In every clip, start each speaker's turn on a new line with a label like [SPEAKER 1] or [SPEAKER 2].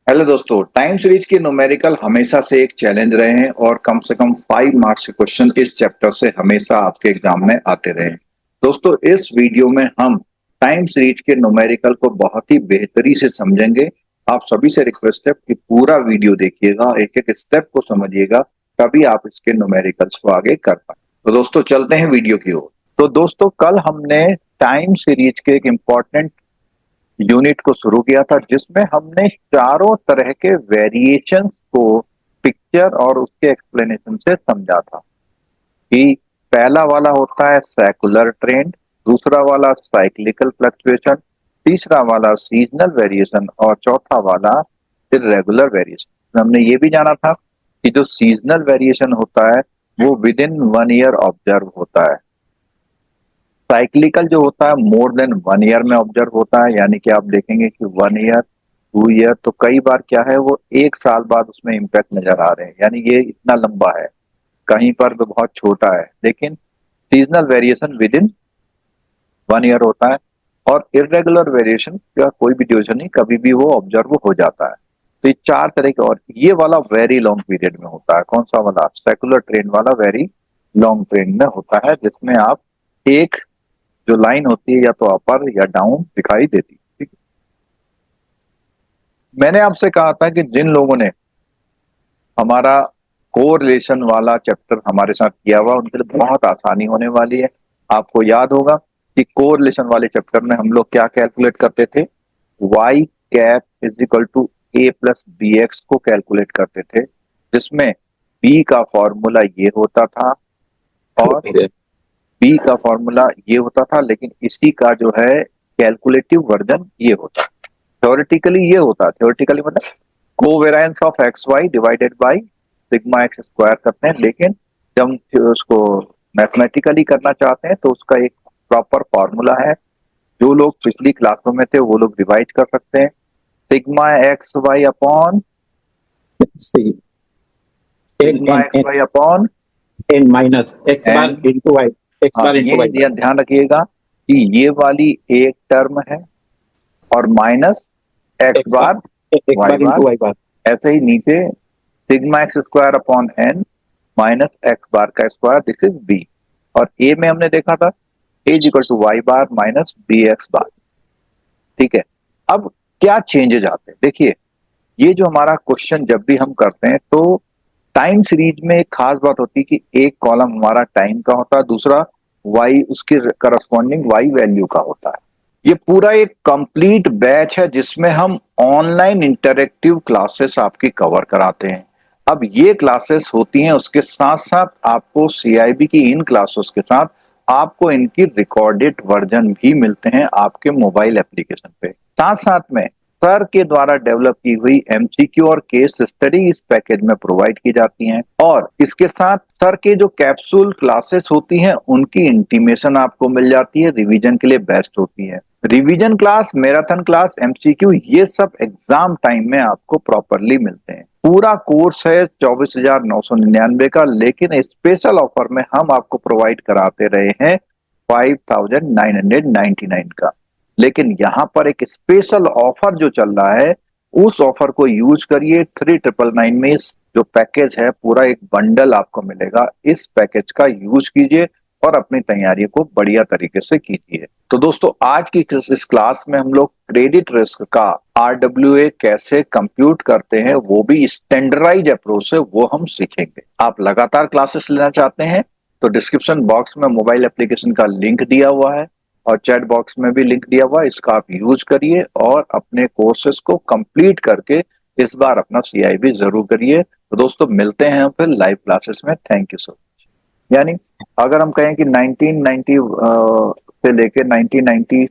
[SPEAKER 1] Hello दोस्तों, time series के numerical हमेशा से एक चैलेंज रहे हैं और कम से कम 5 मार्क्स के क्वेश्चन इस चैप्टर से हमेशा आपके एग्जाम में आते रहे हैं। दोस्तों, इस वीडियो में हम टाइम सीरीज के न्यूमेरिकल को बहुत ही बेहतरी से समझेंगे। आप सभी से रिक्वेस्ट है कि पूरा वीडियो देखिएगा, एक एक स्टेप को समझिएगा, तभी आप इसके न्यूमेरिकल्स को आगे कर पाए। तो दोस्तों चलते हैं वीडियो की ओर। तो दोस्तों, कल हमने टाइम सीरीज के एक इम्पॉर्टेंट यूनिट को शुरू किया था जिसमें हमने चारों तरह के वेरिएशंस को पिक्चर और उसके एक्सप्लेनेशन से समझा था कि पहला वाला होता है सेकुलर ट्रेंड, दूसरा वाला साइक्लिकल फ्लक्चुएशन, तीसरा वाला सीजनल वेरिएशन और चौथा वाला इरेगुलर वेरिएशन। हमने ये भी जाना था कि जो सीजनल वेरिएशन होता है वो विद इन 1 ईयर ऑब्जर्व होता है। साइक्लिकल जो होता है मोर देन 1 ईयर में ऑब्जर्व होता है, यानी कि आप देखेंगे कि 1 ईयर 2 ईयर तो कई बार क्या है वो 1 साल बाद उसमें इम्पैक्ट नजर आ रहे हैं, यानी ये इतना लंबा है। कहीं पर तो बहुत छोटा है, लेकिन seasonal variation with in 1 year होता है। और इरेगुलर वेरिएशन का कोई भी ड्यूरेशन नहीं, कभी भी वो ऑब्जर्व हो जाता है। तो ये चार तरह के, और ये वाला वेरी लॉन्ग पीरियड में होता है। कौन सा वाला? सेकुलर ट्रेंड वाला वेरी लॉन्ग ट्रेंड में होता है, जिसमें आप एक जो लाइन होती है या तो अपर या डाउन दिखाई देती है। ठीक है, मैंने आपसे कहा था कि जिन लोगों ने हमारा कोरिलेशन वाला चैप्टर हमारे साथ किया हुआ उनके लिए बहुत आसानी होने वाली है। आपको याद होगा कि कोरिलेशन वाले चैप्टर में हम लोग क्या कैलकुलेट करते थे? Y cap is equal to A plus B x को कैलकुलेट करते थे, जिसमें बी का फॉर्मूला ये होता था और बी का फॉर्मूला ये होता था, लेकिन इसी का जो है कैलकुलेटिव वर्जन ये होता है। थ्योरेटिकली ये होता, थ्योरेटिकली मतलब covariance of x y divided by sigma x square करते हैं, लेकिन जब हम उसको मैथमेटिकली करना चाहते हैं तो उसका एक प्रॉपर फॉर्मूला है। जो लोग पिछली क्लासों में थे वो लोग रिवाइज कर सकते हैं। Sigma x Y upon
[SPEAKER 2] C
[SPEAKER 1] sigma
[SPEAKER 2] N
[SPEAKER 1] X Y upon
[SPEAKER 2] N minus X bar
[SPEAKER 1] N.
[SPEAKER 2] Into Y, X
[SPEAKER 1] हाँ,
[SPEAKER 2] बार इंटू वाई
[SPEAKER 1] ये ध्यान रखिएगा कि ये वाली एक टर्म है और minus X
[SPEAKER 2] X
[SPEAKER 1] bar
[SPEAKER 2] bar X
[SPEAKER 1] Y
[SPEAKER 2] bar
[SPEAKER 1] bar.
[SPEAKER 2] Into Y bar.
[SPEAKER 1] ऐसे ही नीचे sigma x square upon N minus X bar का स्क्वायर, दिस इज बी। और ए में हमने देखा था A is equal to Y bar minus B X bar. ठीक है, अब क्या चेंजेज आते हैं देखिए। ये जो हमारा क्वेश्चन जब भी हम करते हैं तो टाइम सीरीज में एक खास बात होती है कि एक कॉलम हमारा टाइम का होता है, दूसरा वाई उसके करस्पॉन्डिंग वाई वैल्यू का होता है। ये पूरा एक कंप्लीट बैच है जिसमें हम ऑनलाइन इंटरेक्टिव क्लासेस आपकी कवर कराते हैं। अब ये क्लासेस होती हैं, उसके साथ साथ आपको सीआईबी की इन क्लासेस के साथ आपको इनकी रिकॉर्डेड वर्जन भी मिलते हैं आपके मोबाइल एप्लीकेशन पे। साथ साथ में सर के द्वारा डेवलप की हुई एमसीक्यू और केस स्टडी इस पैकेज में प्रोवाइड की जाती हैं, और इसके साथ सर के जो कैप्सूल क्लासेस होती हैं उनकी इंटीमेशन आपको मिल जाती है, रिवीजन के लिए बेस्ट होती है। Revision class, marathon class, MCQ ये सब एग्जाम टाइम में आपको प्रॉपरली मिलते हैं। पूरा कोर्स है 24,999 का, लेकिन स्पेशल ऑफर में हम आपको प्रोवाइड कराते रहे हैं 5,999 का। लेकिन यहाँ पर एक स्पेशल ऑफर जो चल रहा है, उस ऑफर को यूज करिए। 3,999 में इस जो पैकेज है पूरा एक बंडल आपको मिलेगा, इस पैकेज का यूज कीजिए और अपनी तैयारी को बढ़िया तरीके से कीजिए। तो दोस्तों, आज की इस क्लास में हम लोग क्रेडिट रिस्क का आरडब्ल्यूए कैसे कंप्यूट करते हैं, वो भी स्टैंडर्डाइज अप्रोच से वो हम सीखेंगे। आप लगातार क्लासेस लेना चाहते हैं तो डिस्क्रिप्शन बॉक्स में मोबाइल एप्लीकेशन का लिंक दिया हुआ है और चैट बॉक्स में भी लिंक दिया हुआ है, इसका आप यूज करिए और अपने कोर्सेज को कंप्लीट करके इस बार अपना सीआईबी जरूर करिए। तो दोस्तों, मिलते हैं फिर लाइव क्लासेस में। Thank you so much. यानी अगर हम कहें कि 1990 से लेके 1990,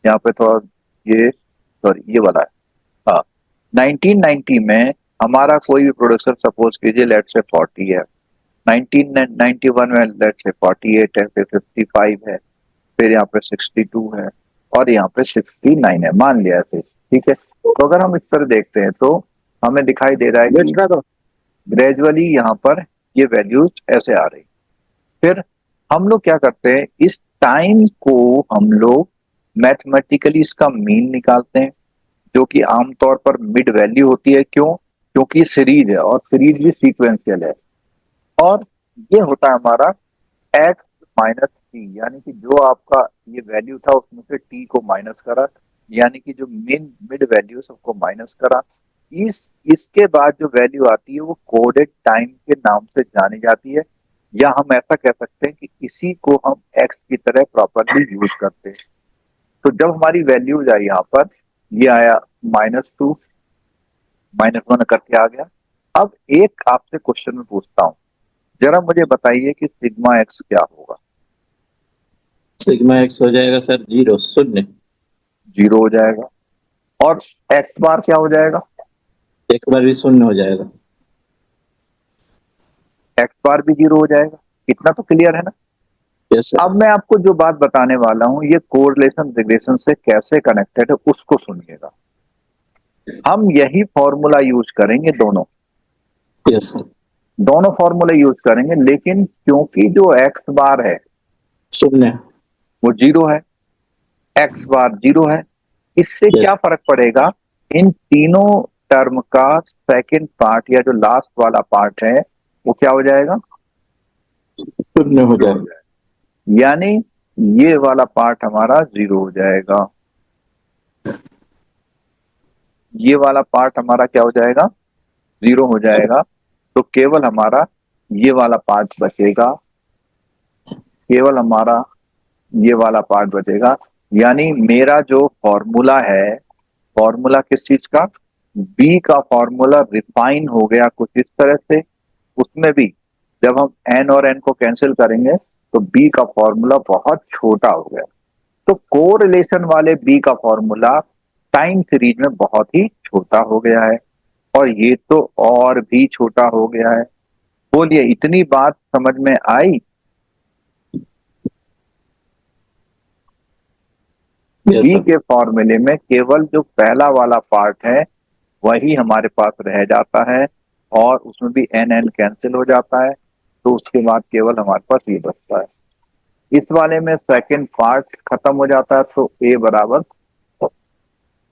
[SPEAKER 1] यहाँ पे थोड़ा ये सॉरी ये वाला है, हाँ, 1990 में हमारा कोई भी प्रोडक्शन सपोज कीजिए लेट से 40 है, 1991 में लेट से 48 है, फिर 55 है, फिर यहाँ पे 62 है और यहाँ पे 69 है, मान लिया ऐसे। ठीक है, तो अगर हम इस तरह देखते हैं तो हमें दिखाई दे रहा है कि ग्रेजुअली यहाँ पर ये वैल्यूज ऐसे आ रही। फिर हम लोग क्या करते हैं, इस टाइम को हम लोग मैथमेटिकली इसका मीन निकालते हैं। जो कि आमतौर पर मिड वैल्यू होती है। क्यों? क्योंकि सीरीज है और सीरीज भी सीक्वेंशियल है। और ये होता है हमारा एक्स माइनस टी, यानी कि जो आपका ये वैल्यू था उसमें से टी को माइनस करा, यानी कि जो मेन मिड वैल्यू सबको माइनस करा। इसके बाद जो वैल्यू आती है वो कोडेड टाइम के नाम से जानी जाती है, या हम ऐसा कह सकते हैं कि इसी को हम एक्स की तरह प्रॉपरली यूज करते हैं। तो जब हमारी वैल्यूज आई यहाँ पर, ये आया -2, -1 करके आ गया। अब एक आपसे क्वेश्चन में पूछता हूं, जरा मुझे बताइए कि सिग्मा एक्स क्या होगा?
[SPEAKER 2] सिग्मा एक्स हो जाएगा सर 0, शून्य।
[SPEAKER 1] 0 हो जाएगा। और एक्स बार क्या हो जाएगा?
[SPEAKER 2] एक बार भी शून्य हो जाएगा।
[SPEAKER 1] एक्स बार भी 0 हो जाएगा। इतना तो क्लियर है ना?
[SPEAKER 2] Yes sir.
[SPEAKER 1] अब मैं आपको जो बात बताने वाला हूं ये कोरिलेशन रिग्रेशन से कैसे कनेक्टेड है उसको सुनिएगा। हम यही फॉर्मूला यूज करेंगे दोनों,
[SPEAKER 2] यस सर।
[SPEAKER 1] दोनों फॉर्मूले यूज करेंगे, लेकिन क्योंकि जो एक्स बार है
[SPEAKER 2] शून्य।
[SPEAKER 1] वो 0 है, एक्स बार 0 है, इससे
[SPEAKER 2] यस।
[SPEAKER 1] क्या फर्क पड़ेगा? इन तीनों टर्म का सेकंड पार्ट या जो लास्ट वाला पार्ट है वो क्या हो जाएगा?
[SPEAKER 2] शून्य हो
[SPEAKER 1] 0 हो
[SPEAKER 2] जाएगा।
[SPEAKER 1] जाएगा। यानी ये वाला पार्ट हमारा 0 हो जाएगा, ये वाला पार्ट हमारा क्या हो जाएगा? 0 हो जाएगा। तो केवल हमारा ये वाला पार्ट बचेगा, केवल हमारा ये वाला पार्ट बचेगा। यानी मेरा जो फॉर्मूला है, फॉर्मूला किस चीज का? बी का फॉर्मूला रिफाइन हो गया कुछ इस तरह से। उसमें भी जब हम एन और एन को कैंसिल करेंगे तो बी का फॉर्मूला बहुत छोटा हो गया। तो कोरिलेशन वाले बी का फॉर्मूला टाइम सीरीज में बहुत ही छोटा हो गया है, और ये तो और भी छोटा हो गया है। बोलिए, इतनी बात समझ में आई?
[SPEAKER 2] Yes
[SPEAKER 1] B
[SPEAKER 2] sir.
[SPEAKER 1] के फॉर्मूले में केवल जो पहला वाला पार्ट है वही हमारे पास रह जाता है, और उसमें भी एन एन कैंसिल हो जाता है। तो उसके बाद केवल हमारे पास ये बचता है। इस वाले में सेकंड पार्ट खत्म हो जाता है, तो ए बराबर।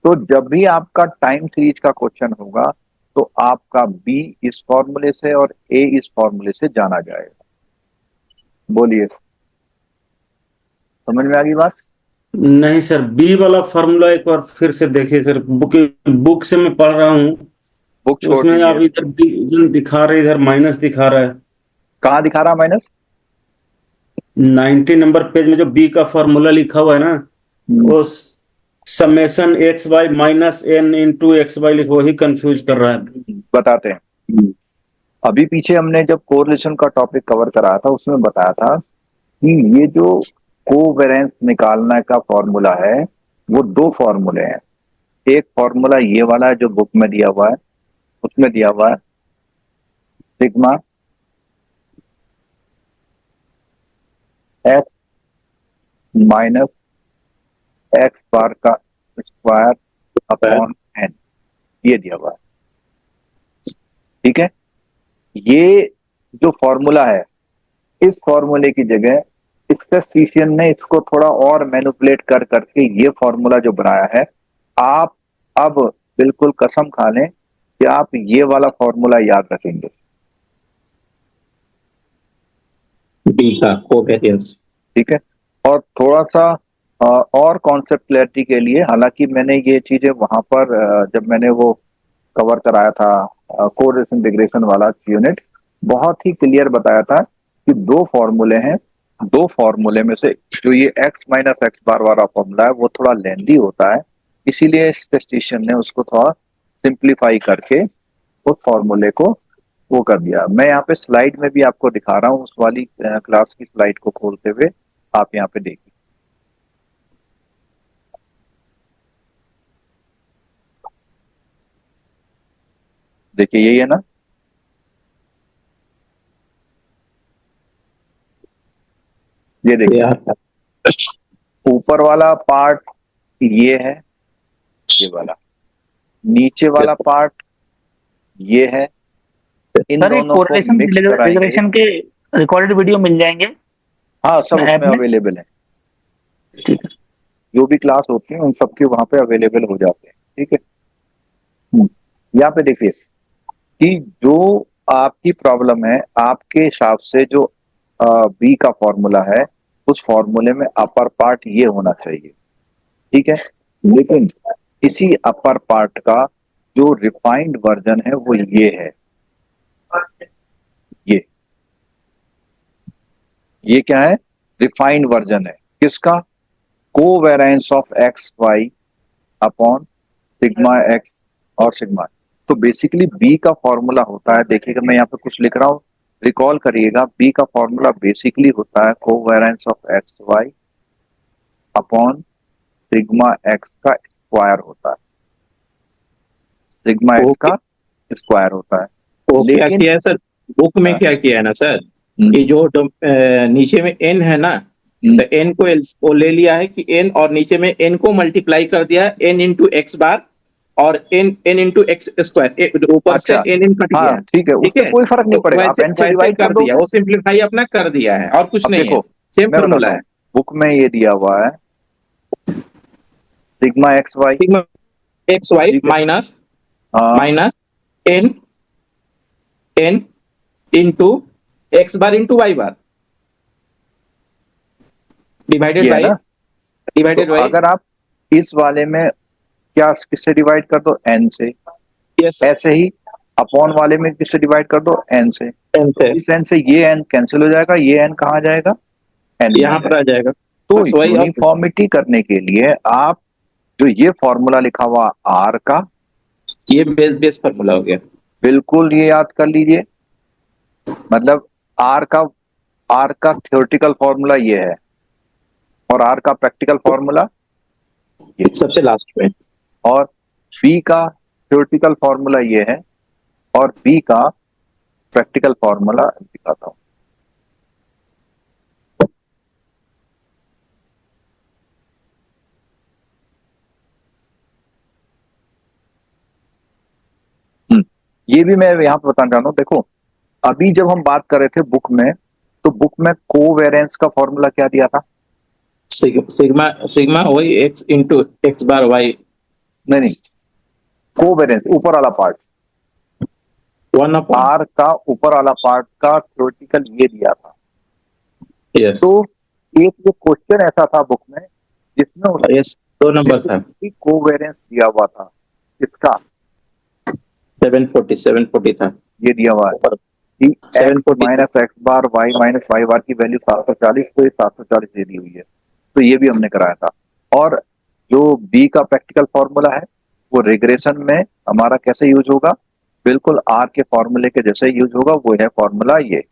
[SPEAKER 1] तो जब भी आपका टाइम सीरीज का क्वेश्चन होगा तो आपका बी इस फॉर्मूले से और ए इस फॉर्मूले से जाना जाएगा। बोलिए, समझ में आ गई बात?
[SPEAKER 3] नहीं सर, बी वाला फॉर्मूला एक बार फिर से देखिए सर। बुक से मैं पढ़ रहा हूँ,
[SPEAKER 1] बुक छोड़
[SPEAKER 3] उसमें आप
[SPEAKER 1] दीजिए।
[SPEAKER 3] इधर इधर दिखा रहे, इधर माइनस दिखा रहा है।
[SPEAKER 1] कहाँ दिखा रहा माइनस?
[SPEAKER 3] 90 नंबर पेज में जो बी का फॉर्मूला लिखा हुआ है ना, वो summation x y minus n into x y लिखो, वही कंफ्यूज कर रहा है।
[SPEAKER 1] बताते हैं। अभी पीछे हमने जब कोरिलेशन का टॉपिक कवर कराया था उसमें बताया था कि ये जो कोवेरेंस निकालने का फॉर्मूला है वो दो फॉर्मूले हैं। एक फॉर्मूला ये वाला है जो बुक में दिया हुआ है, उसमें दिया हुआ है sigma x minus X bar का स्क्वायर अपॉन एन, ये दिया हुआ है। ठीक है, ये जो फॉर्मूला है, इस फॉर्मूले की जगह स्टैटिस्टिशियन ने इसको थोड़ा और मैनिपुलेट कर करके ये फॉर्मूला जो बनाया है, आप अब बिल्कुल कसम खा लें कि आप ये वाला फॉर्मूला याद रखेंगे।
[SPEAKER 2] बी का कोवेरियंस।
[SPEAKER 1] ठीक है, और थोड़ा सा और कॉन्सेप्ट क्लैरिटी के लिए, हालांकि मैंने ये चीजें वहां पर जब मैंने वो कवर कराया था कोरिलेशन रिग्रेशन वाला यूनिट, बहुत ही क्लियर बताया था कि दो फॉर्मूले हैं। दो फॉर्मूले में से जो ये एक्स माइनस एक्स बार वाला फॉर्मूला है वो थोड़ा लेंदी होता है, इसीलिए स्टैटिस्टिशियन ने उसको थोड़ा सिंप्लीफाई करके उस फॉर्मूले को वो कर दिया। मैं यहाँ पे स्लाइड में भी आपको दिखा रहा हूँ, उस वाली क्लास की स्लाइड को खोलते हुए आप यहाँ पे देखिए। देखिए यही है ना? ये देखिए, ऊपर वाला पार्ट ये है, ये वाला नीचे वाला पार्ट ये है। इन
[SPEAKER 4] सर, एक
[SPEAKER 1] दोनों को
[SPEAKER 4] कोरिलेशन
[SPEAKER 1] मिक्स कराएंगे।
[SPEAKER 4] रिग्रेशन के रिकॉर्डेड वीडियो मिल जाएंगे
[SPEAKER 1] हाँ, सब
[SPEAKER 4] ऐप
[SPEAKER 1] उसमें
[SPEAKER 4] में।
[SPEAKER 1] अवेलेबल है।
[SPEAKER 4] ठीक है।
[SPEAKER 1] जो भी क्लास होती है उन सबके वहां पे अवेलेबल हो जाते हैं। ठीक है, यहाँ पे देखिए कि जो आपकी प्रॉब्लम है, आपके हिसाब से जो बी का फॉर्मूला है, उस फॉर्मूले में अपर पार्ट ये होना चाहिए, ठीक है। लेकिन इसी अपर पार्ट का जो रिफाइंड वर्जन है वो ये है, ये क्या है, रिफाइंड वर्जन है किसका, covariance of x Y upon sigma x और सिग्मा। तो बेसिकली बी का फॉर्मूला होता है, देखिएगा मैं यहाँ पे कुछ लिख रहा हूँ, रिकॉल करिएगा, बी का फॉर्मूला बेसिकली होता है covariance of x Y upon sigma x का स्क्वायर होता है, सिग्मा एक्स का स्क्वायर होता है।
[SPEAKER 2] वो क्या
[SPEAKER 1] लेकिन
[SPEAKER 2] किया है सर, बुक में
[SPEAKER 1] हाँ,
[SPEAKER 2] क्या किया है ना सर,
[SPEAKER 1] हम्म,
[SPEAKER 2] कि जो नीचे में एन है ना, तो एन को वो ले लिया है कि एन, और नीचे में एन को मल्टीप्लाई कर दिया है एन इंटू एक्स बार और एन इंटू एक्स स्क्वायर, ऊपर से
[SPEAKER 1] अच्छा,
[SPEAKER 2] एन कट गया
[SPEAKER 1] हाँ
[SPEAKER 2] है,
[SPEAKER 1] ठीक है,
[SPEAKER 2] ठीक
[SPEAKER 1] उससे
[SPEAKER 2] है।
[SPEAKER 1] कोई फर्क नहीं
[SPEAKER 2] तो
[SPEAKER 1] पड़ेगा, आप
[SPEAKER 2] वैसे
[SPEAKER 1] एन से
[SPEAKER 2] वैसे
[SPEAKER 1] डिवाइड कर
[SPEAKER 2] कर
[SPEAKER 1] दो
[SPEAKER 2] दिया,
[SPEAKER 1] उसे।
[SPEAKER 2] वो सिंप्लीफाई अपना कर दिया है और कुछ
[SPEAKER 1] अब
[SPEAKER 2] नहीं है,
[SPEAKER 1] देखो
[SPEAKER 2] सेम
[SPEAKER 1] मैं
[SPEAKER 2] फॉर्मूला
[SPEAKER 1] बताता हूँ,
[SPEAKER 2] है।
[SPEAKER 1] बुक में ये दिया हुआ है sigma x Y,
[SPEAKER 2] sigma x Y
[SPEAKER 1] ठीक है,
[SPEAKER 2] माइनस
[SPEAKER 1] हाँ
[SPEAKER 2] minus N N into X bar into Y bar divided
[SPEAKER 1] ये है
[SPEAKER 2] बाई
[SPEAKER 1] ना। तो
[SPEAKER 2] डिवाइडेड बाई
[SPEAKER 1] अगर आप इस वाले में क्या किससे डिवाइड कर दो, एन से,
[SPEAKER 2] यस
[SPEAKER 1] ऐसे ही अपॉन वाले में किससे डिवाइड कर दो, एन से,
[SPEAKER 2] एन
[SPEAKER 1] तो
[SPEAKER 2] से
[SPEAKER 1] इस एन से ये एन कैंसिल हो जाएगा, ये एन कहाँ जाएगा, एन में आ
[SPEAKER 2] यहाँ पर
[SPEAKER 1] जाएगा।
[SPEAKER 2] आ जाएगा,
[SPEAKER 1] तो
[SPEAKER 2] बस वही। और
[SPEAKER 1] यूनिफॉर्मिटी करने के लिए आप जो ये फॉर्मूला लिखा हुआ आर का,
[SPEAKER 2] ये बेस फॉर्मूला हो गया।
[SPEAKER 1] बिल्कुल ये याद कर लीजिए, मतलब आर का, आर का थ्योरेटिकल फॉर्मूला ये है और आर का प्रैक्टिकल फॉर्मूला ये,
[SPEAKER 2] सबसे लास्ट में
[SPEAKER 1] और बी का थ्योरेटिकल फॉर्मूला ये है और बी का प्रैक्टिकल फॉर्मूला दिखाता हूं। ये भी मैं यहाँ पे बताना चाह रहा हूँ, देखो अभी जब हम बात कर रहे थे बुक में, तो बुक में कोवेरिएंस का फॉर्मूला क्या दिया था,
[SPEAKER 2] सिग्मा सिग्मा वही एक्स इंटू एक्स बार वाई
[SPEAKER 1] नहीं, कोवेरिएंस ऊपर वाला पार्ट,
[SPEAKER 2] 1 अपॉन
[SPEAKER 1] आर का ऊपर वाला पार्ट का थ्योरेटिकल ये दिया था।
[SPEAKER 2] यस
[SPEAKER 1] तो एक ये क्वेश्चन ऐसा था बुक में जिसमें
[SPEAKER 2] यस 2 नंबर था,
[SPEAKER 1] उसकी कोवेरिएंस दिया हुआ था, इसका
[SPEAKER 2] 740 था
[SPEAKER 1] ये दिया हुआ है कि एक्स
[SPEAKER 2] 740
[SPEAKER 1] माइनस एक्स बार वाई माइनस वाई बार की वैल्यू 740, तो ये 740 दे दी हुई है, तो ये भी हमने कराया था। और जो बी का प्रैक्टिकल फॉर्मूला है वो रिग्रेशन में हमारा कैसे यूज होगा, बिल्कुल आर के फॉर्मूले के जैसे यूज होगा, वो है फॉर्मूला ये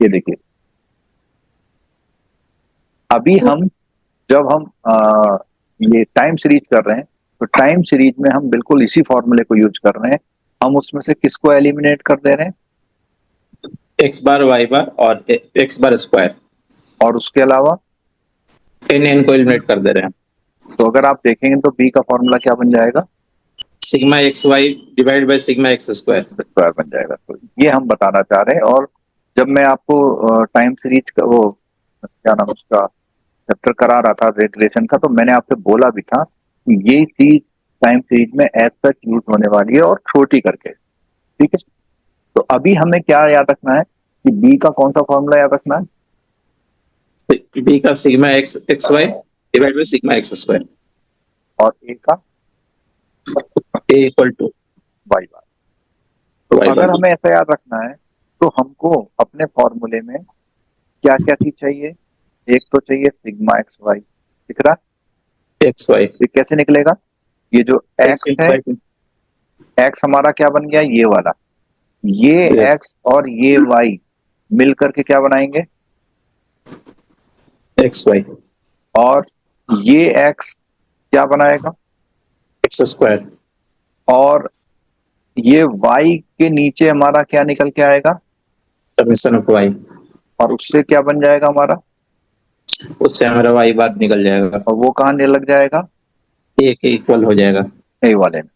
[SPEAKER 1] देखिए। अभी हम जब हम ये टाइम सीरीज कर रहे हैं, तो टाइम सीरीज में हम बिल्कुल इसी फॉर्मूले को यूज कर रहे हैं, हम उसमें से किसको एलिमिनेट कर दे रहे हैं,
[SPEAKER 2] एक्स बार वाई बार और एक्स बार स्क्वायर,
[SPEAKER 1] और उसके अलावा
[SPEAKER 2] एन को एलिमिनेट कर दे रहे हैं।
[SPEAKER 1] तो अगर आप देखेंगे तो बी का फॉर्मूला क्या बन जाएगा,
[SPEAKER 2] sigma x y divide by sigma x square.
[SPEAKER 1] Square बन जाएगा। तो ये हम बताना चाह रहे हैं। और जब मैं आपको टाइम सीरीज का वो क्या नाम उसका चैप्टर करा रहा था रिग्रेशन का, तो मैंने आपसे बोला भी था कि ये चीज टाइम सीरीज में एज सच यूज होने वाली है और छोटी करके, ठीक है। तो अभी हमें क्या याद रखना है कि बी का कौन सा फॉर्मूला याद रखना है,
[SPEAKER 2] बी का sigma x x y divide by sigma x square,
[SPEAKER 1] और ए का
[SPEAKER 2] a equal to
[SPEAKER 1] Y bar. तो
[SPEAKER 2] वाई
[SPEAKER 1] अगर
[SPEAKER 2] बार
[SPEAKER 1] हमें ऐसा याद रखना है तो हमको अपने फॉर्मूले में क्या क्या चीज चाहिए, एक तो चाहिए सिग्मा एक्स वाई, दिख रहा,
[SPEAKER 2] एक्स वाई
[SPEAKER 1] ये कैसे निकलेगा, ये जो
[SPEAKER 2] एक्स
[SPEAKER 1] एक्स है, एक्स हमारा क्या बन गया, ये वाला, ये
[SPEAKER 2] यस
[SPEAKER 1] एक्स और ये वाई मिल करके क्या बनाएंगे,
[SPEAKER 2] एक्स वाई
[SPEAKER 1] और ये एक्स क्या बनाएगा,
[SPEAKER 2] एक्स स्क्वायर
[SPEAKER 1] और ये वाई के नीचे हमारा क्या निकल के आएगा,
[SPEAKER 2] समेशन ऑफ वाई,
[SPEAKER 1] और उससे क्या बन जाएगा हमारा,
[SPEAKER 2] उससे हमारा वाई बार निकल जाएगा,
[SPEAKER 1] और वो कहाँ लग जाएगा,
[SPEAKER 2] ए के इक्वल हो जाएगा।
[SPEAKER 1] ए वाले में।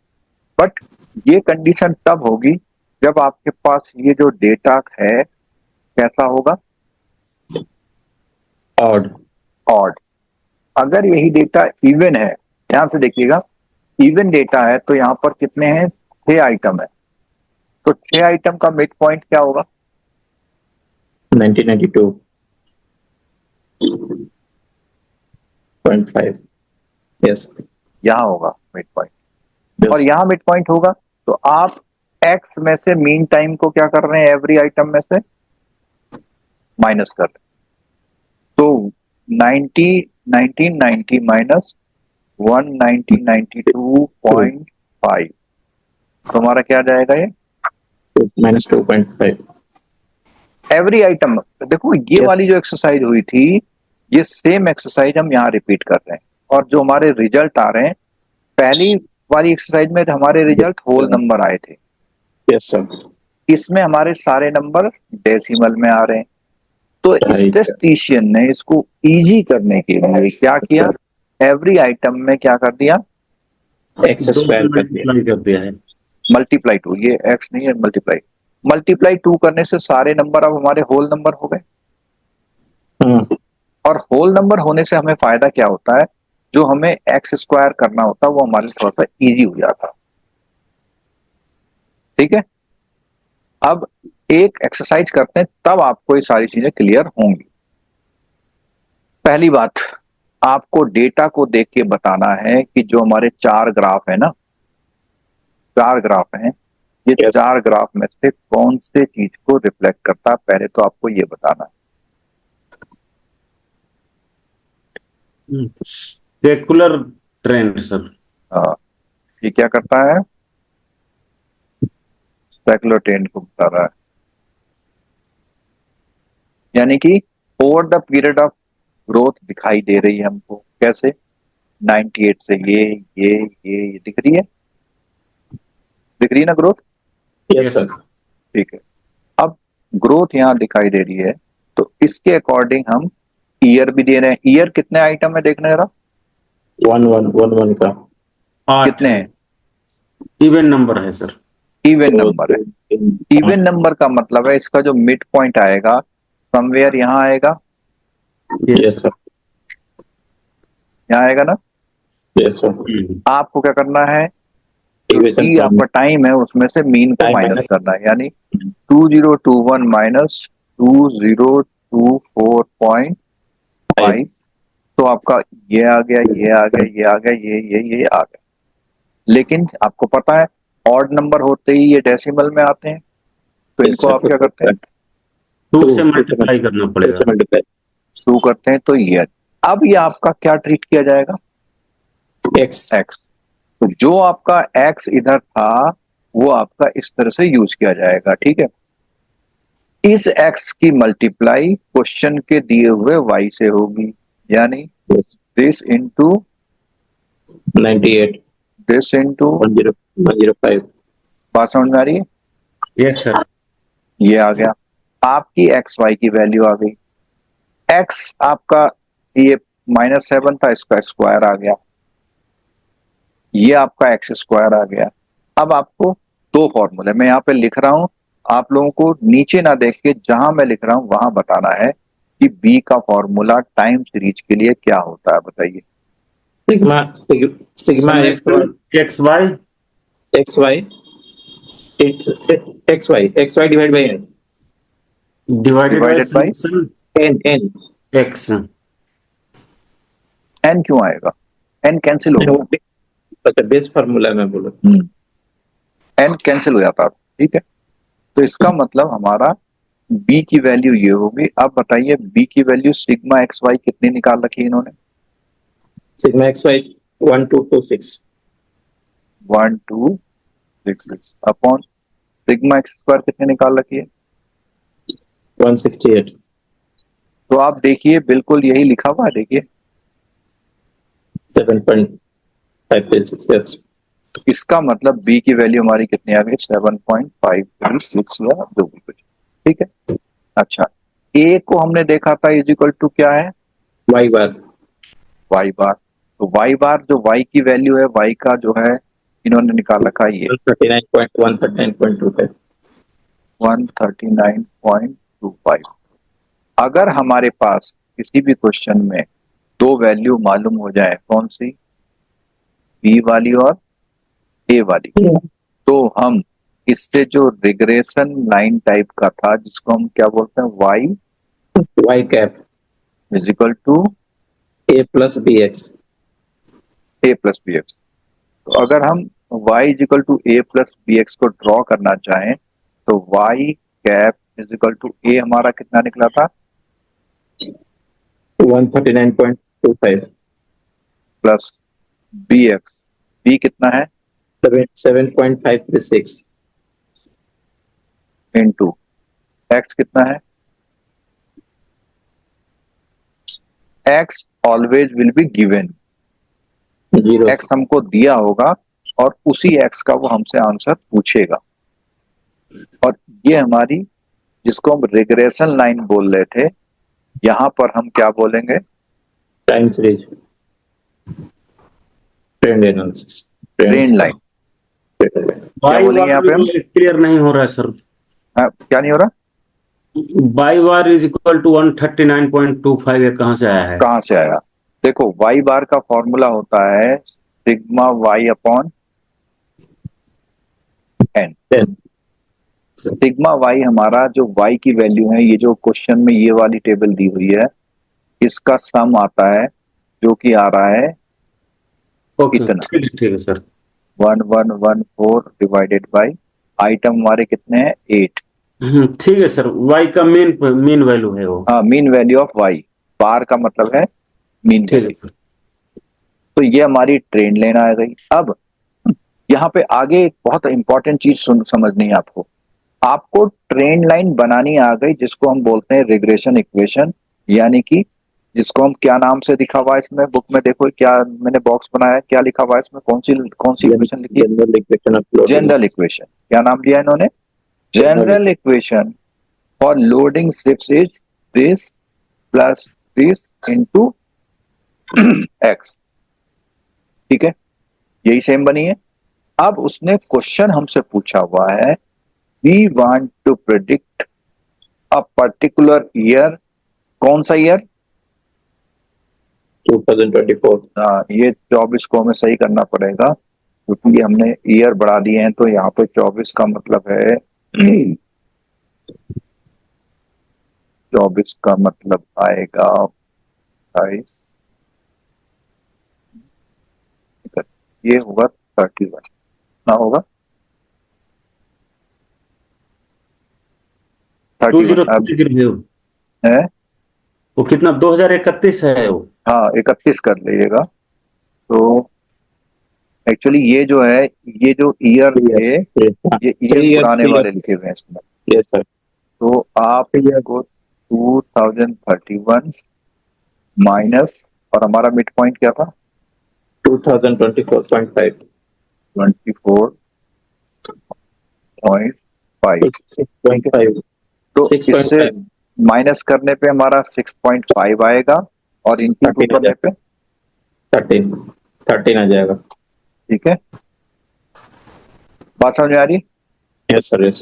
[SPEAKER 1] बट ये कंडीशन तब होगी जब आपके पास ये जो डेटा है कैसा होगा,
[SPEAKER 2] ऑड
[SPEAKER 1] ऑड। अगर यही डेटा इवन है, ध्यान से देखिएगा, इवन डेटा है तो यहाँ पर कितने हैं, 6 आइटम है, तो 6 आइटम का मिड पॉइंट क्या होगा?
[SPEAKER 2] 1992.5 यस
[SPEAKER 1] यहाँ होगा मिड पॉइंट, और
[SPEAKER 2] यस
[SPEAKER 1] यहाँ मिड पॉइंट होगा, तो आप एक्स में से मीन टाइम को क्या कर रहे हैं, एवरी आइटम में से माइनस कर रहे हैं। तो 1990 माइनस 1992.5, तो हमारा क्या आ जाएगा ये
[SPEAKER 2] -2.5
[SPEAKER 1] एवरी आइटम। देखो ये
[SPEAKER 2] Yes.
[SPEAKER 1] वाली जो एक्सरसाइज हुई थी, ये सेम एक्सरसाइज हम यहाँ रिपीट कर रहे हैं, और जो हमारे रिजल्ट आ रहे हैं, पहली वाली एक्सरसाइज में हमारे रिजल्ट होल नंबर आए थे,
[SPEAKER 2] यस सर
[SPEAKER 1] इसमें हमारे सारे नंबर डेसिमल में आ रहे हैं। तो
[SPEAKER 2] Right.
[SPEAKER 1] स्टैटिस्टिशियन ने इसको इजी करने के लिए क्या किया, एवरी आइटम में क्या कर दिया,
[SPEAKER 2] एक्स स्क्वायर कर दिया
[SPEAKER 3] मल्टीप्लाई कर दिया है।
[SPEAKER 1] मल्टीप्लाई 2, ये एक्स नहीं है, मल्टीप्लाई 2 करने से सारे नंबर अब हमारे होल नंबर हो गए। और होल नंबर होने से हमें फायदा क्या होता है, जो हमें एक्स स्क्वायर करना होता है वो हमारे लिए थोड़ा सा इजी हो जाता है। ठीक है, अब एक एक्सरसाइज करते हैं, तब आपको ये सारी चीजें क्लियर होंगी। पहली बात, आपको डेटा को देख के बताना है कि जो हमारे 4 ग्राफ है ना, 4 ग्राफ हैं, ये
[SPEAKER 2] Yes.
[SPEAKER 1] 4 ग्राफ में से कौन से चीज को रिफ्लेक्ट करता है, पहले तो आपको ये बताना है।
[SPEAKER 3] Secular trend sir.
[SPEAKER 1] हाँ, ये क्या करता है, सेकुलर ट्रेंड को बता रहा है, यानी कि over the period of growth दिखाई दे रही है हमको। कैसे, 98 से ये दिख रही है, दिख रही है ना ग्रोथ?
[SPEAKER 2] यस सर
[SPEAKER 1] ठीक है, अब ग्रोथ यहाँ दिखाई दे रही है, तो इसके अकॉर्डिंग हम ईयर भी दे रहे हैं। ईयर कितने आइटम है देखने जरा,
[SPEAKER 2] 1111 का
[SPEAKER 3] 8
[SPEAKER 1] कितने हैं?
[SPEAKER 3] इवन नंबर है सर।
[SPEAKER 1] इवन नंबर है। इवन नंबर का मतलब है इसका जो मिड पॉइंट आएगा समवेयर यहाँ आएगा,
[SPEAKER 2] यस सर
[SPEAKER 1] यहाँ आएगा ना।
[SPEAKER 2] यस सर
[SPEAKER 1] आपको क्या करना है,
[SPEAKER 2] इक्वेशन
[SPEAKER 1] कि आपका टाइम है उसमें से मीन को
[SPEAKER 2] Time
[SPEAKER 1] माइनस
[SPEAKER 2] minus.
[SPEAKER 1] करना है, यानी 2021 माइनस 2024.5, तो आपका ये आ गया, ये आ गया, ये आ गया, ये आ गया। लेकिन आपको पता है ऑड नंबर होते ही ये डेसिमल में आते हैं, तो इनको आप क्या करते हैं,
[SPEAKER 3] 2 से मल्टीप्लाई करना पड़ेगा।
[SPEAKER 1] 2 करते हैं, तो ये अब ये आपका क्या ट्रीट किया जाएगा,
[SPEAKER 2] एक्स
[SPEAKER 1] एक्स। तो जो आपका एक्स इधर था वो आपका इस तरह से यूज किया जाएगा। ठीक है, इस एक्स की मल्टीप्लाई क्वेश्चन के दिए हुए वाई से होगी, यानी दिस इंटू
[SPEAKER 2] 98
[SPEAKER 1] दिस इंटू,
[SPEAKER 2] 105
[SPEAKER 1] बात समझ में आ रही है?
[SPEAKER 3] Yes sir.
[SPEAKER 1] ये आ गया, आपकी एक्स वाई की वैल्यू आ गई। एक्स आपका ये -7 था, इसका स्क्वायर आ गया, ये आपका एक्स स्क्वायर आ गया। अब आपको 2 फॉर्मूले मैं यहाँ पे लिख रहा हूं, आप लोगों को नीचे ना देख के जहां मैं लिख रहा हूं वहां बताना है कि बी का फॉर्मूला टाइम सीरीज के लिए क्या होता है, बताइए।
[SPEAKER 2] Sigma sigma
[SPEAKER 3] x y
[SPEAKER 2] x y x y divide by n
[SPEAKER 3] divided by
[SPEAKER 1] Divided by?
[SPEAKER 2] N n
[SPEAKER 3] x.
[SPEAKER 1] N क्यों आएगा, एन कैंसिल होगा,
[SPEAKER 2] अच्छा बेस फार्मूला में बोलो
[SPEAKER 1] एन कैंसिल हो जाता है। ठीक है, तो इसका मतलब हमारा बी की वैल्यू ये होगी। अब बताइए बी की वैल्यू सिग्मा एक्स वाई कितनी निकाल रखी है इन्होंने,
[SPEAKER 2] sigma x y 1226
[SPEAKER 1] 1266 upon sigma x square कितनी निकाल रखी है,
[SPEAKER 2] 168
[SPEAKER 1] तो आप देखिए बिल्कुल यही लिखा हुआ है, देखिए
[SPEAKER 2] 7.536 यस
[SPEAKER 1] तो इसका मतलब बी की वैल्यू हमारी कितनी आ गई, 7.536 या जो भी कुछ। ठीक है, अच्छा ए को हमने देखा था इज इक्वल टू क्या है,
[SPEAKER 2] वाई बार
[SPEAKER 1] वाई बार। तो वाई बार जो वाई की वैल्यू है, वाई का जो है इन्होंने निकाल रखा है ये
[SPEAKER 2] 139.25
[SPEAKER 1] 139.25। अगर हमारे पास किसी भी क्वेश्चन में 2 वैल्यू मालूम हो जाए, कौन सी, बी वाली और ए वाली। तो हम इससे जो रिग्रेशन लाइन टाइप का था जिसको हम क्या बोलते हैं,
[SPEAKER 2] y cap
[SPEAKER 1] is equal to
[SPEAKER 2] a plus B X.
[SPEAKER 1] A plus B X. तो अगर हम y is equal to A plus B x को ड्रॉ करना चाहें तो y cap is equal to A हमारा कितना निकला था,
[SPEAKER 2] 139.25
[SPEAKER 1] प्लस बी एक्स, बी कितना है
[SPEAKER 2] 7.536
[SPEAKER 1] इंटू एक्स कितना है, x always will be given,
[SPEAKER 2] zero.
[SPEAKER 1] X हमको दिया होगा और उसी एक्स का वो हमसे आंसर पूछेगा। और ये हमारी जिसको हम रिग्रेशन लाइन बोल रहे थे, यहां पर हम क्या बोलेंगे,
[SPEAKER 2] time series, trend analysis,
[SPEAKER 1] trend line. क्या
[SPEAKER 3] बाई
[SPEAKER 1] बोलेंगे यहाँ पे हम,
[SPEAKER 3] बार क्लियर नहीं हो रहा है सर।
[SPEAKER 1] क्या नहीं हो रहा,
[SPEAKER 3] y bar is equal to 139.25, ये कहाँ से आया है?
[SPEAKER 1] कहां से आया, देखो वाई बार का फॉर्मूला होता है sigma y upon n.
[SPEAKER 2] 10
[SPEAKER 1] sigma y हमारा जो वाई की वैल्यू है, ये जो क्वेश्चन में ये वाली टेबल दी हुई है, इसका सम आता है जो कि आ रहा है
[SPEAKER 3] ओके,
[SPEAKER 1] इतना,
[SPEAKER 3] ठीक है सर।
[SPEAKER 1] 1114 डिवाइडेड बाई आइटम हमारे कितने हैं 8।
[SPEAKER 3] ठीक है सर, वाई का मेन वैल्यू है वो।
[SPEAKER 1] हाँ, मीन वैल्यू ऑफ वाई, बार का मतलब है मीन
[SPEAKER 3] ठीक है
[SPEAKER 1] वैल्यू।
[SPEAKER 3] सर।
[SPEAKER 1] तो ये हमारी ट्रेंड लेना आ गई। अब यहाँ पे आगे एक बहुत इंपॉर्टेंट चीज समझनी है आपको, आपको ट्रेंड लाइन बनानी आ गई जिसको हम बोलते हैं रिग्रेशन इक्वेशन, यानी कि जिसको हम क्या नाम से लिखा हुआ है इसमें बुक में, देखो क्या मैंने बॉक्स बनाया है, क्या लिखा हुआ है इसमें, कौन सी इक्वेशन लिखी है,
[SPEAKER 2] general equation of loading.
[SPEAKER 1] General equation. क्या नाम दिया इन्होंने, general equation for loading strips is this plus this into x. ठीक है, यही सेम बनी है। अब उसने क्वेश्चन हमसे पूछा हुआ है, we want to predict a particular year, कौन सा ईयर,
[SPEAKER 2] 2024।
[SPEAKER 1] ये 24 को हमें सही करना पड़ेगा क्योंकि ये हमने ईयर बढ़ा दिए हैं, तो यहाँ पे 24 का मतलब है 24 का मतलब आएगा 28, ये होगा 31 ना होगा 31 अब
[SPEAKER 3] 2030
[SPEAKER 1] है,
[SPEAKER 3] वो कितना 2031 है वो?
[SPEAKER 1] हाँ 31 कर लीजिएगा। तो एक्चुअली ये जो है, ये जो ईयर थे, ये ईयर पुराने वाले लिखे हुए हैं इसमें।
[SPEAKER 2] Yes sir.
[SPEAKER 1] तो आपको 2031 माइनस, और हमारा मिड पॉइंट क्या था
[SPEAKER 2] 2024.5
[SPEAKER 1] 24.5।
[SPEAKER 2] 6.5
[SPEAKER 1] तो इससे
[SPEAKER 2] 6.5
[SPEAKER 1] माइनस करने पे हमारा 6.5 आएगा और इंटू 2 करने पे
[SPEAKER 2] 13 आ जाएगा।
[SPEAKER 1] ठीक है, बात समझ में आ रही है?
[SPEAKER 2] Yes sir, yes.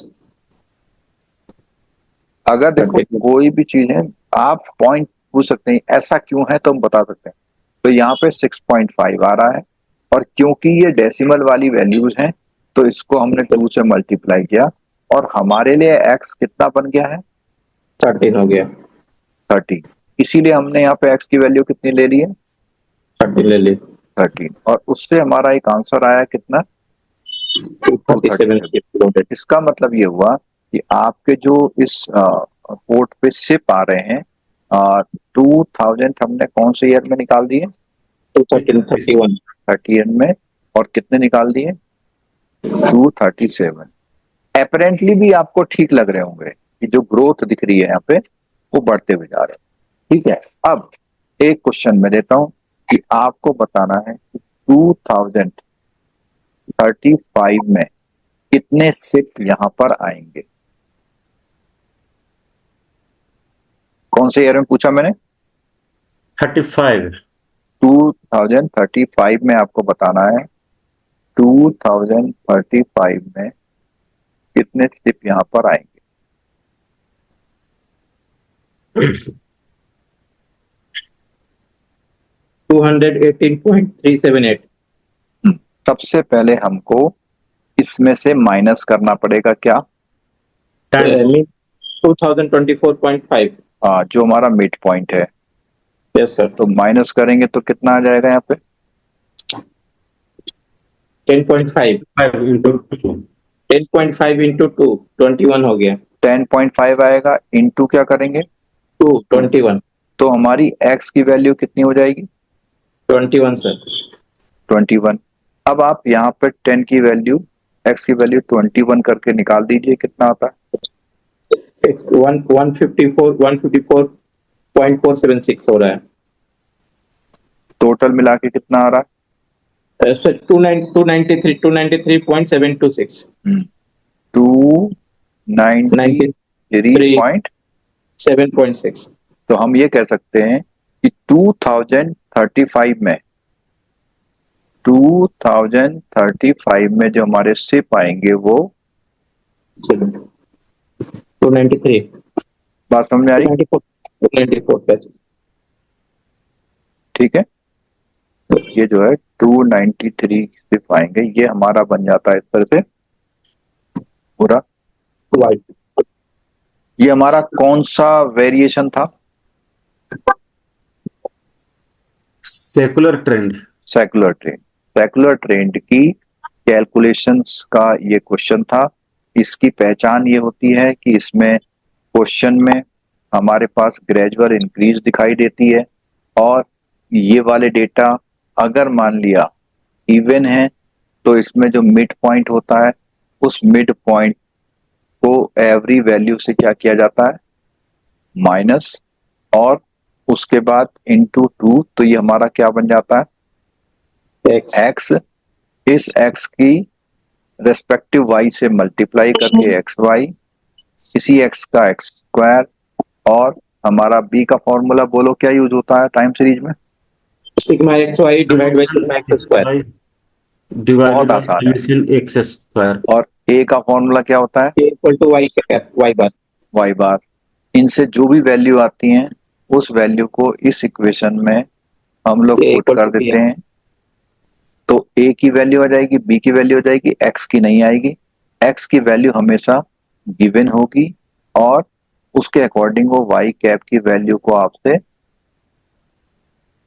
[SPEAKER 1] अगर देखो कोई भी चीज है, आप पॉइंट पूछ सकते हैं ऐसा क्यों है तो हम बता सकते हैं। तो यहाँ पे 6.5 आ रहा है, और क्योंकि ये डेसिमल वाली वैल्यूज हैं तो इसको हमने 2 से मल्टीप्लाई किया, और हमारे लिए x कितना बन गया है
[SPEAKER 2] 13 हो गया।
[SPEAKER 1] 30। इसीलिए हमने यहाँ पे x की वैल्यू कितनी ले ली है
[SPEAKER 2] 13 ले ली।
[SPEAKER 1] 13, और उससे हमारा एक आंसर आया कितना
[SPEAKER 2] 237।
[SPEAKER 1] इसका मतलब ये हुआ कि आपके जो इस पोर्ट पे शिप आ रहे हैं 2000 हमने कौन से ईयर में निकाल दिए
[SPEAKER 2] 231
[SPEAKER 1] 30 में, और कितने निकाल दिए 237। अपेरेंटली भी आपको ठीक लग रहे होंगे कि जो ग्रोथ दिख रही है यहाँ पे वो बढ़ते हुए जा रहे हैं। ठीक है, अब एक क्वेश्चन मैं देता हूं कि आपको बताना है कि 2035 में कितने शिप यहाँ पर आएंगे। कौन से ईयर में पूछा मैंने
[SPEAKER 3] 35।
[SPEAKER 1] 2035 में आपको बताना है 2035 में कितने शिप यहाँ पर आएंगे।
[SPEAKER 2] 218.378।
[SPEAKER 1] सबसे पहले हमको इसमें से माइनस करना पड़ेगा क्या?
[SPEAKER 3] टाइम
[SPEAKER 2] 2024.5।
[SPEAKER 1] हाँ, जो हमारा मिड पॉइंट है।
[SPEAKER 2] Yes sir.
[SPEAKER 1] तो माइनस करेंगे तो कितना आ जाएगा यहाँ पे?
[SPEAKER 2] 10.5
[SPEAKER 3] 5 इंटू
[SPEAKER 2] 10.5 इंटू 2 21 हो गया।
[SPEAKER 1] 10.5 आएगा, इंटू क्या करेंगे?
[SPEAKER 2] 2 21
[SPEAKER 1] तो हमारी x की वैल्यू कितनी हो जाएगी?
[SPEAKER 2] 21 सर।
[SPEAKER 1] 21। अब आप यहाँ पे 10 की वैल्यू, x की वैल्यू 21 करके निकाल दीजिए, कितना आता है?
[SPEAKER 2] 154.476 हो रहा है
[SPEAKER 1] टोटल मिला के कितना आ रहा
[SPEAKER 2] सर। 293.726।
[SPEAKER 1] है? 293.7।
[SPEAKER 2] 7.6।
[SPEAKER 1] तो हम ये कह सकते हैं कि 2035 में जो हमारे सिप आएंगे वो
[SPEAKER 2] 293
[SPEAKER 1] बात समझ में आ रही?
[SPEAKER 2] 294
[SPEAKER 1] ठीक है, तो ये जो है 293 सिप आएंगे, ये हमारा बन जाता है इस तरह से पूरा। ये हमारा कौन सा वेरिएशन था?
[SPEAKER 3] Secular trend.
[SPEAKER 1] Secular trend. Secular trend की कैलकुलेशंस का ये क्वेश्चन था। इसकी पहचान ये होती है कि इसमें क्वेश्चन में हमारे पास ग्रेजुअल इंक्रीज दिखाई देती है, और ये वाले डेटा अगर मान लिया इवन है तो इसमें जो मिड पॉइंट होता है उस मिड पॉइंट को एवरी वैल्यू से क्या किया जाता है? माइनस, और उसके बाद इंटू 2, तो ये हमारा क्या बन जाता है? x। इस x की रेस्पेक्टिव y से मल्टीप्लाई करके xy, इसी x का x स्क्वायर, और हमारा b का फॉर्मूला बोलो क्या यूज होता है टाइम सीरीज में?
[SPEAKER 2] Sigma x y divide by sigma x square
[SPEAKER 1] बहुत आसान है।
[SPEAKER 3] X square.
[SPEAKER 1] और a का फॉर्मूला क्या होता है?
[SPEAKER 2] Equal to y cap y bar.
[SPEAKER 1] y bar. इनसे जो भी वैल्यू आती है उस वैल्यू को इस इक्वेशन में हम लोग
[SPEAKER 2] A
[SPEAKER 1] पुट
[SPEAKER 2] equal
[SPEAKER 1] कर
[SPEAKER 2] to B
[SPEAKER 1] देते
[SPEAKER 2] है।
[SPEAKER 1] हैं, तो a की वैल्यू आ जाएगी, b की वैल्यू आ जाएगी, x की नहीं आएगी। x की वैल्यू हमेशा गिवन होगी, और उसके अकॉर्डिंग वो y कैप की वैल्यू को आपसे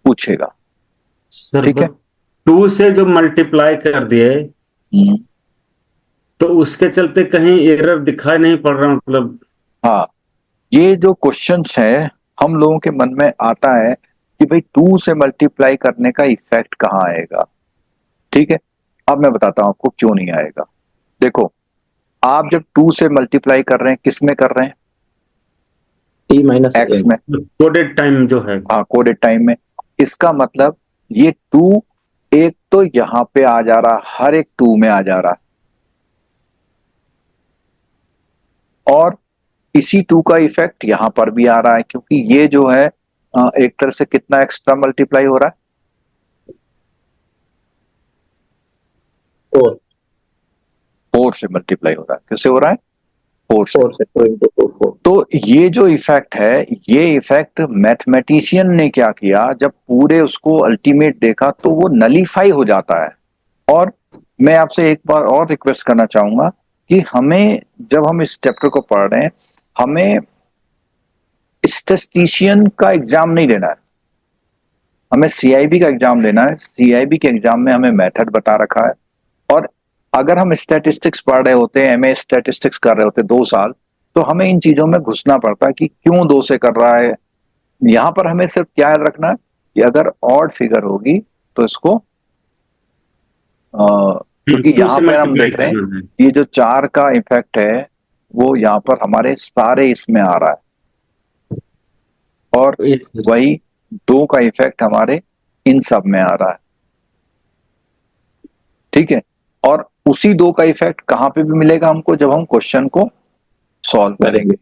[SPEAKER 1] पूछेगा।
[SPEAKER 3] सर
[SPEAKER 1] ठीक है।
[SPEAKER 3] 2 से जो मल्टीप्लाई कर दिए
[SPEAKER 1] हम्म,
[SPEAKER 3] तो उसके चलते कहीं एरर दिखाई नहीं पड़ रहा, मतलब
[SPEAKER 1] हाँ, ये जो क्वेश्चन है हम लोगों के मन में आता है कि भाई 2 से मल्टीप्लाई करने का इफेक्ट कहाँ आएगा। ठीक है, अब मैं बताता हूं आपको क्यों नहीं आएगा। देखो, आप जब 2 से मल्टीप्लाई कर रहे हैं, किस में कर रहे हैं?
[SPEAKER 2] टी माइनस
[SPEAKER 1] x में।
[SPEAKER 3] कोडेड टाइम जो है।
[SPEAKER 1] हाँ, कोडेड टाइम में। इसका मतलब ये 2 एक तो यहां पे आ जा रहा, हर एक 2 में आ जा रहा, और इसी 2 का इफेक्ट यहां पर भी आ रहा है, क्योंकि ये जो है एक तरह से कितना एक्स्ट्रा मल्टीप्लाई हो रहा है?
[SPEAKER 2] 4
[SPEAKER 1] 4 से मल्टीप्लाई हो रहा है। किससे हो रहा है? 4 से।
[SPEAKER 2] 4 से 2 इंटू 4
[SPEAKER 1] तो ये जो इफेक्ट है, ये इफेक्ट मैथमेटिशियन ने क्या किया, जब पूरे उसको अल्टीमेट देखा तो वो नलीफाई हो जाता है। और मैं आपसे एक बार और रिक्वेस्ट करना चाहूंगा कि हमें, जब हम इस चैप्टर को पढ़ रहे हैं, हमें स्टैटिस्टिशियन का एग्जाम नहीं लेना है, हमें सीआईबी का एग्जाम लेना है। सीआईबी के एग्जाम में हमें मेथड बता रखा है, और अगर हम स्टैटिस्टिक्स पढ़ रहे होते हैं, एमए स्टैटिस्टिक्स कर रहे होते 2 साल, तो हमें इन चीजों में घुसना पड़ता है कि क्यों 2 से कर रहा है। यहाँ पर हमें सिर्फ क्या याद रखना है कि अगर ऑड फिगर होगी तो इसको क्योंकि
[SPEAKER 3] 2
[SPEAKER 1] यहाँ
[SPEAKER 3] से
[SPEAKER 1] पर हम
[SPEAKER 3] मल्टीप्लाई
[SPEAKER 1] देख रहे हैं
[SPEAKER 3] करना है।
[SPEAKER 1] ये जो 4 का इफेक्ट है वो यहाँ पर हमारे सारे इसमें आ रहा है, और वही 2 का इफेक्ट हमारे इन सब में आ रहा है। ठीक है, और उसी 2 का इफेक्ट कहाँ पे भी मिलेगा हमको? जब हम क्वेश्चन को सॉल्व करेंगे।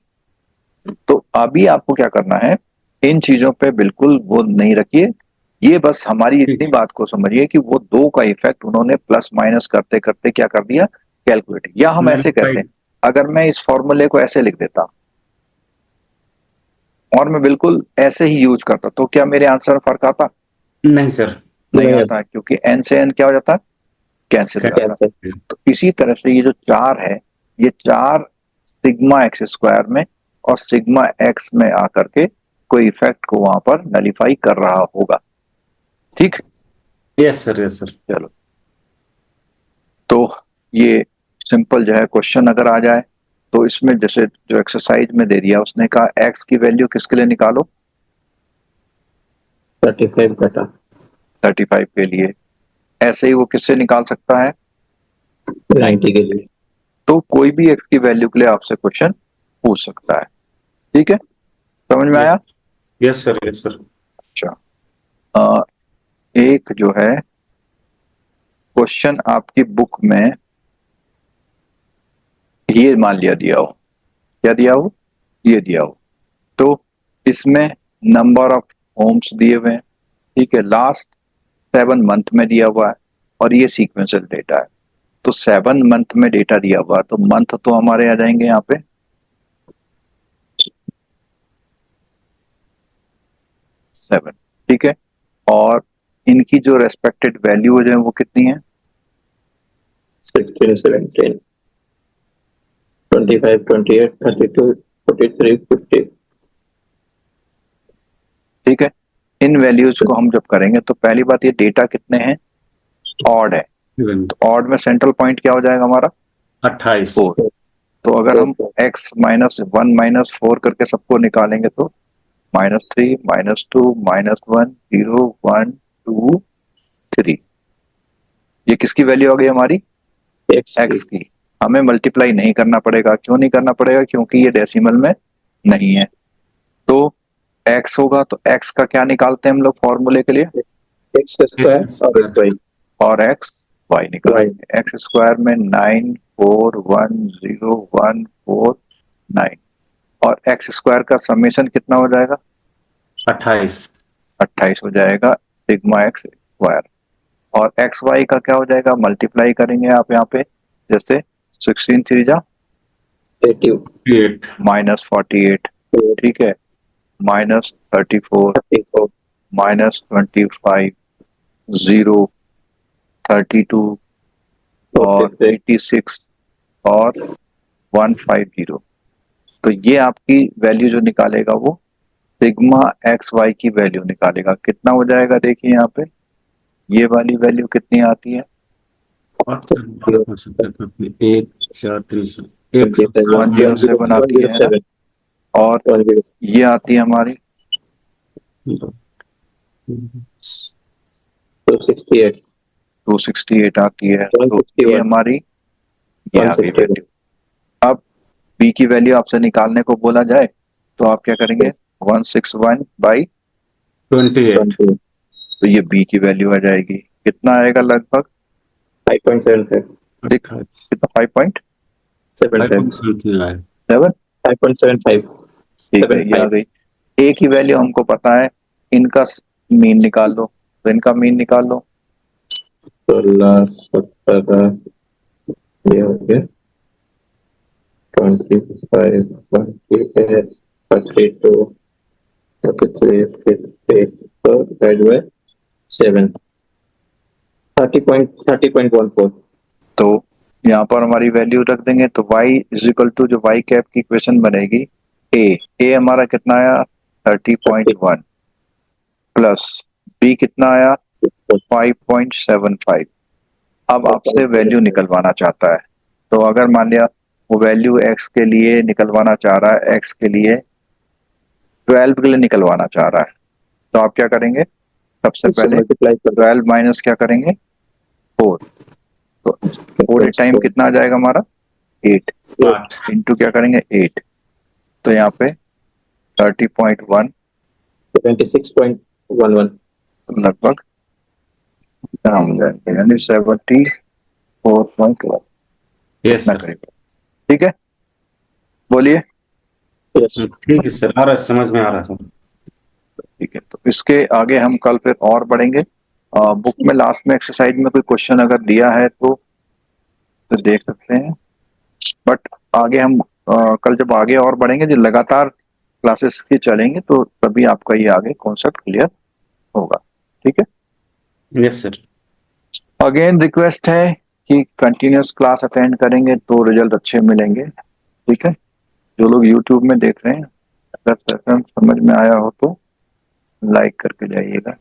[SPEAKER 1] तो अभी आपको क्या करना है, इन चीजों पे बिल्कुल वो नहीं रखिए, ये बस हमारी इतनी बात को समझिए कि वो 2 का इफेक्ट उन्होंने प्लस माइनस करते करते क्या कर दिया? कैलकुलेट। या हम ऐसे कहते हैं, अगर मैं इस फॉर्मूले को ऐसे लिख देता और मैं बिल्कुल ऐसे ही यूज करता, तो क्या मेरे आंसर में फर्क आता?
[SPEAKER 3] नहीं सर।
[SPEAKER 1] नहीं आता, क्योंकि एन से एन क्या हो जाता है? कैंसिल कर रहा है।
[SPEAKER 2] कैंसिल।
[SPEAKER 1] तो इसी तरह से ये जो 4 है, ये 4 सिग्मा एक्स स्क्वायर में और सिग्मा एक्स में आकर के कोई इफेक्ट को वहां पर नलीफाई कर रहा होगा। ठीक,
[SPEAKER 3] यस सर, यस सर।
[SPEAKER 1] चलो, तो ये सिंपल जो है क्वेश्चन अगर आ जाए तो इसमें जैसे जो एक्सरसाइज में दे दिया, उसने कहा एक्स की वैल्यू किसके लिए निकालो,
[SPEAKER 2] 35 बटा
[SPEAKER 1] 35 के लिए। ऐसे ही वो किससे निकाल सकता है,
[SPEAKER 2] 90 के लिए।
[SPEAKER 1] तो कोई भी एक्स की वैल्यू के लिए आपसे क्वेश्चन पूछ सकता है। ठीक है, समझ में आया?
[SPEAKER 3] Yes sir, yes sir.
[SPEAKER 1] अच्छा, एक जो है क्वेश्चन आपकी बुक में ये मान लिया दिया हो, क्या दिया हो, ये दिया हो, तो इसमें नंबर ऑफ होम्स दिए हुए हैं। ठीक है, लास्ट 7 मंथ में दिया हुआ है और ये सीक्वेंशियल डेटा है। तो 7 मंथ में डेटा दिया हुआ है, तो मंथ तो हमारे आ जाएंगे यहाँ पे 7। ठीक है, और इनकी जो रेस्पेक्टेड वैल्यू है वो कितनी है,
[SPEAKER 2] 16, 17, 25, 28, 32, 43, 50।
[SPEAKER 1] ठीक है, इन वैल्यूज को हम जब करेंगे तो पहली बात ये डेटा कितने हैं, ऑड है, तो ऑड में सेंट्रल पॉइंट क्या हो जाएगा हमारा,
[SPEAKER 3] 28।
[SPEAKER 1] 4। तो अगर हम x -1 -4 करके सबको निकालेंगे तो -3 -2 -1 0 1 2 3, ये किसकी वैल्यू आ गई हमारी, x की। हमें मल्टीप्लाई नहीं करना पड़ेगा, क्यों नहीं करना पड़ेगा, क्योंकि ये डेसिमल में नहीं है। तो x होगा, तो x का क्या निकालते हैं हम लोग फॉर्मूले के लिए,
[SPEAKER 2] x स्क्वायर और y
[SPEAKER 1] और x y निकालेंगे। x स्क्वायर में 9 4 1 0 1 4 9, और x स्क्वायर का समेशन कितना हो जाएगा,
[SPEAKER 3] 28।
[SPEAKER 1] 28 हो जाएगा सिग्मा एक्स स्क्वायर। और एक्स वाई का क्या हो जाएगा, मल्टीप्लाई करेंगे आप यहाँ पे, जैसे 16 3 जा
[SPEAKER 2] 8
[SPEAKER 1] -48, ठीक है, -34 -25 0 32 और 86 और 150। तो ये आपकी वैल्यू जो निकालेगा वो सिग्मा एक्स वाई की वैल्यू निकालेगा। कितना हो जाएगा, देखिए यहाँ पे ये वाली वैल्यू कितनी आती है, 107 आती है ना, और ये आती है हमारी 268 आती है। तो ये हमारी ये आ गई वैल्यू। अब बी की वैल्यू आपसे निकालने को बोला जाए तो आप क्या करेंगे, 161/28,
[SPEAKER 3] 28।
[SPEAKER 1] तो ये बी की वैल्यू आ जाएगी। कितना आएगा, लगभग
[SPEAKER 2] 5.75
[SPEAKER 1] कितना, 5.75
[SPEAKER 2] 5.75
[SPEAKER 1] ठीक है, ये आ गई। ए की वैल्यू हमको पता है, इनका मीन निकाल लो, तो इनका मीन निकाल लो,
[SPEAKER 2] 16 17 ये हो गया 25 28 32 33 54 divided by 7 30.14।
[SPEAKER 1] तो यहाँ पर हमारी वैल्यू रख देंगे। तो y = जो y कैप की इक्वेशन बनेगी, ए हमारा कितना आया 30.1 प्लस बी कितना आया 5.75। अब आपसे वैल्यू निकलवाना चाहता है, तो अगर मान लिया वो वैल्यू x के लिए निकलवाना चाह रहा है, x के लिए 12 के लिए निकलवाना चाह रहा है, तो आप क्या करेंगे, सबसे पहले 12 माइनस क्या करेंगे 4, तो 4 टाइम कितना आ जाएगा हमारा 8, इंटू क्या करेंगे 8, तो यहाँ पे 30.1
[SPEAKER 2] 26.11
[SPEAKER 1] लगभग कितना हो जाएगा, यानी 74.1
[SPEAKER 3] यस सर।
[SPEAKER 1] ठीक है, बोलिए।
[SPEAKER 3] ठीक है सर, आ रहा है, समझ में आ रहा है सर।
[SPEAKER 1] ठीक है, तो इसके आगे हम कल फिर और बढ़ेंगे। बुक में लास्ट में एक्सरसाइज में कोई क्वेश्चन अगर दिया है तो देख सकते हैं, बट आगे हम कल जब आगे और बढ़ेंगे, जो लगातार क्लासेस की चलेंगे, तो तभी आपका ये आगे कॉन्सेप्ट क्लियर होगा। ठीक है,
[SPEAKER 3] यस सर।
[SPEAKER 1] अगेन रिक्वेस्ट है कि कंटिन्यूस क्लास अटेंड करेंगे तो रिजल्ट अच्छे मिलेंगे। ठीक है, जो लोग यूट्यूब में देख रहे हैं अगर सेशन समझ में आया हो तो लाइक करके जाइएगा।